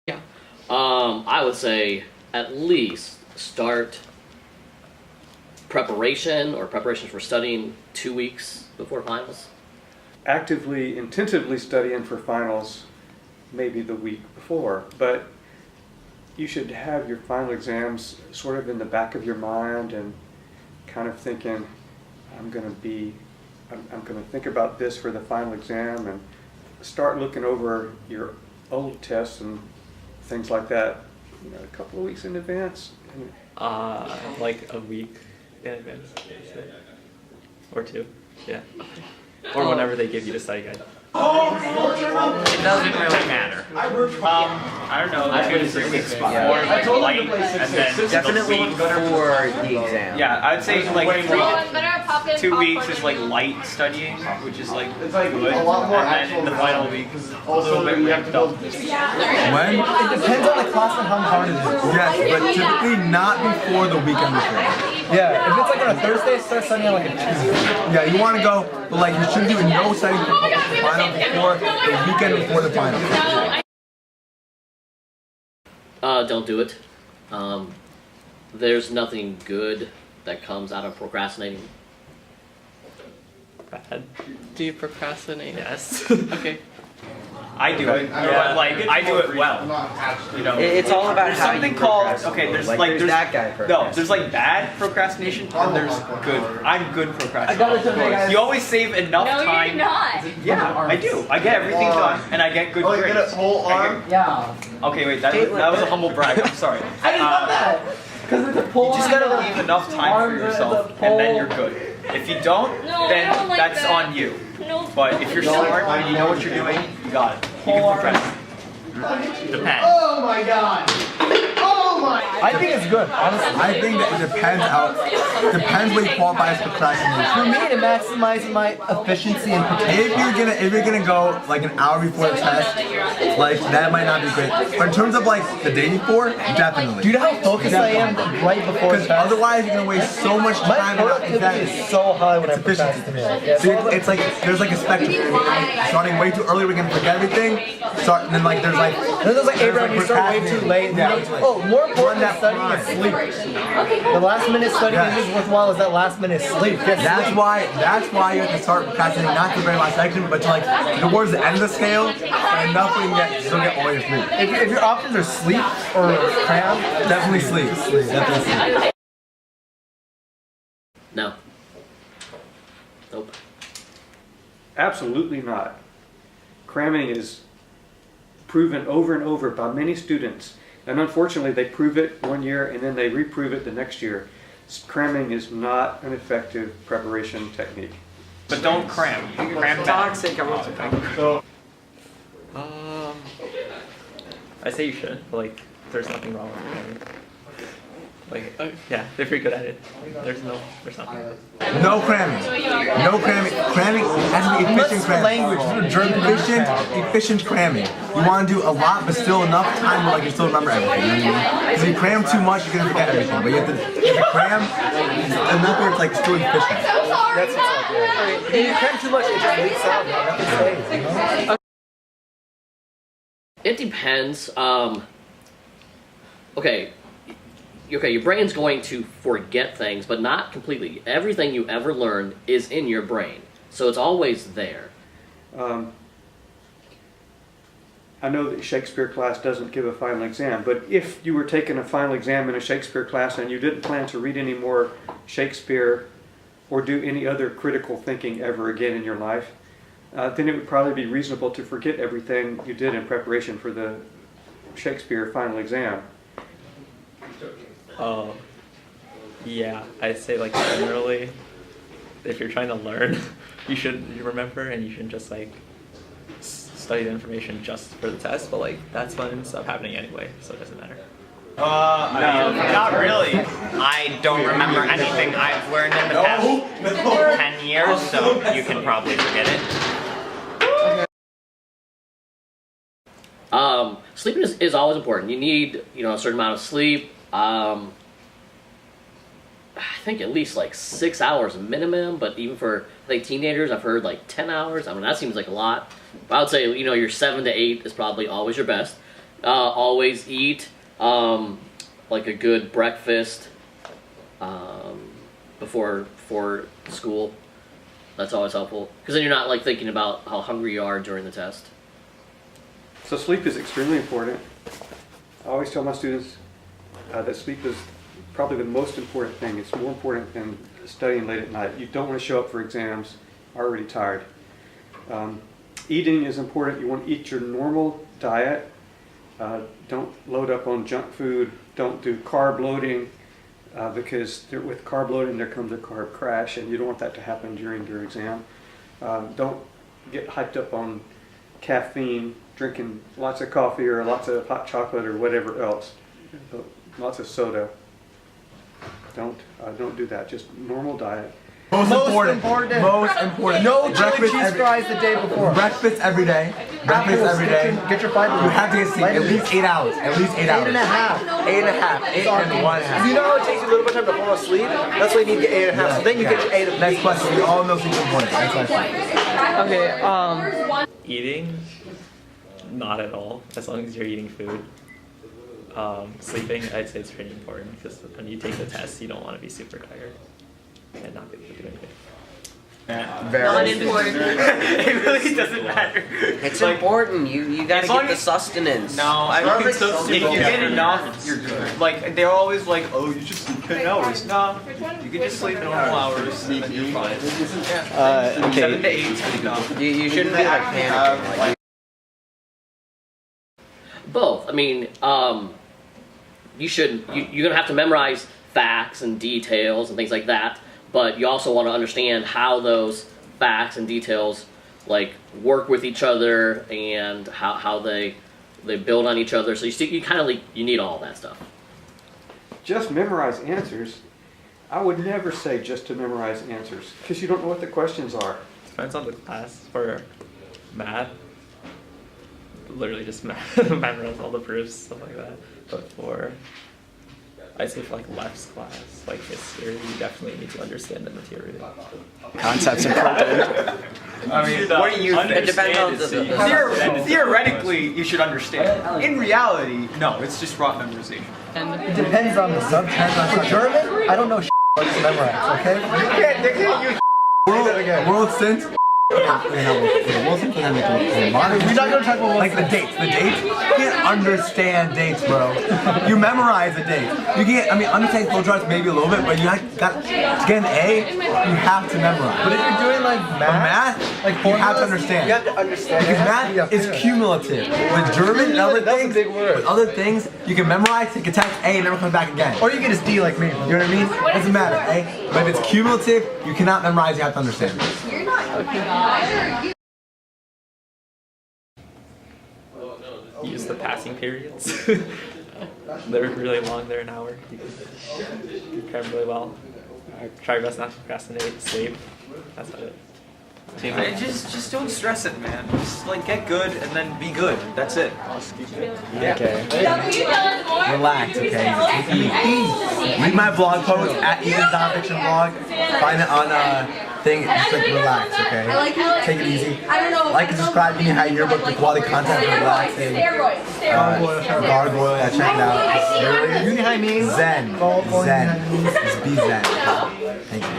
Yeah. I would say at least start preparation for studying 2 weeks before finals. Actively, intensively studying for finals maybe the week before, but you should have your final exams sort of in the back of your mind and kind of thinking, I'm going to think about this for the final exam, and start looking over your old tests and things like that, a couple of weeks in advance. Like a week in advance, or 2, yeah, or whenever they give you the study guide. It doesn't really matter. I don't know, 2 to 3 weeks before, like light, and then Definitely the week before the exam. Yeah, I'd say like 2 weeks is like light studying, which is like good, and then in the final week a little bit ramped up. When? It depends on the class and how hard it is. Yes, but typically not before the weekend before. Yeah, if it's like on a Thursday, start studying on like a Tuesday. Yeah, you want to go, but like you should do no studying before the final, before the weekend before the final. Don't do it. There's nothing good that comes out of procrastinating. Bad. Do you procrastinate? Yes. Okay. I do it, but like I do it well. You know, It's all about there's how something you called procrastinate. there's There's that guy no, there's like bad procrastination and there's good. I'm good procrastinator. You always save enough time. No, you're not. Yeah, I do. I get everything done and I get good grades. You get a whole arm? Yeah. Okay, wait, that was a humble brag. I'm sorry. I didn't know that. Because it's a pull. You just gotta leave enough time for yourself, and then you're good. If you don't, then that's on you. No. But if you're smart and you know what you're doing, you got it. You can procrastinate. Depends. Oh my god! Oh my! I think it's good, honestly. I think that it depends what you qualify as procrastination. For me, to maximize my efficiency and potential. If you're gonna go like an hour before the test, like that might not be great. But in terms of like the day before, definitely. Do you know how focused I am right before the test? Because otherwise you're gonna waste so much time. My productivity is so high when I procrastinate. So it's like there's like a spectrum. Starting way too early, we're gonna forget everything. And then like there's like Abraham, you start way too late. Oh, more important than studying is sleep. The last minute studying is as worthwhile as that last minute sleep. That's why you have to start procrastinating, not to the very last section, but to like towards the end of the scale, and enough where you can still get all your sleep. If your options are sleep or cram, definitely sleep. Definitely sleep. No. Nope. Absolutely not. Cramming is proven over and over by many students, and unfortunately they prove it one year and then they reprove it the next year. Cramming is not an effective preparation technique. But don't cram. Cram Toxic. I say you should, but like, there's nothing wrong with cramming. Like, yeah, if you're good at it, there's nothing. No cramming. No cramming. Cramming has to be efficient cramming. Efficient cramming. You want to do a lot, but still enough time where like you still remember everything. You know what I mean? Because if you cram too much, you're gonna forget everything. But you have to cram enough where it's like still efficient. That's If you cram too much, it just leaks out. Nothing stays, you know? It depends. Okay, your brain's going to forget things, but not completely. Everything you ever learned is in your brain, so it's always there. I know that Shakespeare class doesn't give a final exam, but if you were taking a final exam in a Shakespeare class and you didn't plan to read any more Shakespeare or do any other critical thinking ever again in your life, then it would probably be reasonable to forget everything you did in preparation for the Shakespeare final exam. Oh, yeah, I'd say like generally, if you're trying to learn, you should remember, and you shouldn't just like study the information just for the test, but like that's when stuff happening anyway, so it doesn't matter. No, not really. I don't remember anything I've learned in the past 10 years, so you can probably forget it. Sleeping is always important. You need, a certain amount of sleep. I think at least like 6 hours minimum, but even for like teenagers, I've heard like 10 hours. I mean, that seems like a lot. But I would say, your 7 to 8 is probably always your best. Always eat like a good breakfast before school. That's always helpful because then you're not like thinking about how hungry you are during the test. So sleep is extremely important. I always tell my students that sleep is probably the most important thing. It's more important than studying late at night. You don't want to show up for exams already tired. Eating is important. You want to eat your normal diet. Don't load up on junk food. Don't do carb loading because with carb loading there comes a carb crash, and you don't want that to happen during your exam. Don't get hyped up on caffeine, drinking lots of coffee or lots of hot chocolate or whatever else. Lots of soda. Don't do that. Just normal diet. Most important. Most important. No chili Breakfast cheese every- fries the day before. Breakfast every day. Breakfast every day. Get your fiber. You have to get sleep at least 8 hours. At least 8 hours. 8.5. 8.5. 8 and 1.5. You know how it takes you a little bit of time to fall asleep? That's why you need to get 8.5. So then you get your 8 of Next question. We all know sleep is important. Next question. Okay, Eating, not at all, as long as you're eating food. Sleeping, I'd say it's pretty important because when you take the test, you don't want to be super tired and not be able to do anything. not important. It really doesn't matter. It's important. You gotta As long get the as- sustenance. No, I think if you get enough, you're good. Like they're always like, oh, you just sleep 10 hours. No, you can just sleep normal hours and then you're fine. 7 to 8 is enough. You shouldn't be like panicking. Like, Both. I mean, you're gonna have to memorize facts and details and things like that, but you also want to understand how those facts and details like work with each other and how they build on each other. So you kind of like you need all that stuff. Just memorize answers. I would never say just to memorize answers because you don't know what the questions are. Depends on the class. For math, literally just memorize all the proofs, stuff like that. But for, I'd say for like Left's class, like history, you definitely need to understand the material. Concepts in front of I mean, what do you think? it depends on the Theoretically, you should understand. In reality, no, it's just rote memorization. It depends on the subject. For German, I don't know what to memorize, okay? They can't use World since. We're not gonna talk about like the dates. The dates. You can't understand dates, bro. You memorize the dates. You can't. I mean, understand flow charts maybe a little bit, but you got to get an A. You have to memorize. But if you're doing like math, Like you have to understand. you have to understand. Because math is cumulative. With German and other That's a things, big word. with other things, you can memorize, take a test, A, and never come back again. Or you get a D like me. You know what I mean? Doesn't matter, eh? But if it's cumulative, you cannot memorize, you have to understand. Use the passing periods. They're really long, they're an hour. You can cram really well. Try your best not to procrastinate, sleep. That's about it. Just don't stress it, man. Just like get good and then be good. That's it. Okay. Relax, okay? Just take it easy. Read my blog post at Ian's Nonfiction Blog. Find it on thing. Just like relax, okay? Take it easy. Like and subscribe. Give me a high yearbook for quality content for relaxing. Gargoyle, yeah, check it out. It's really You know what I mean? Zen. Zen. Just be Zen. Thank you.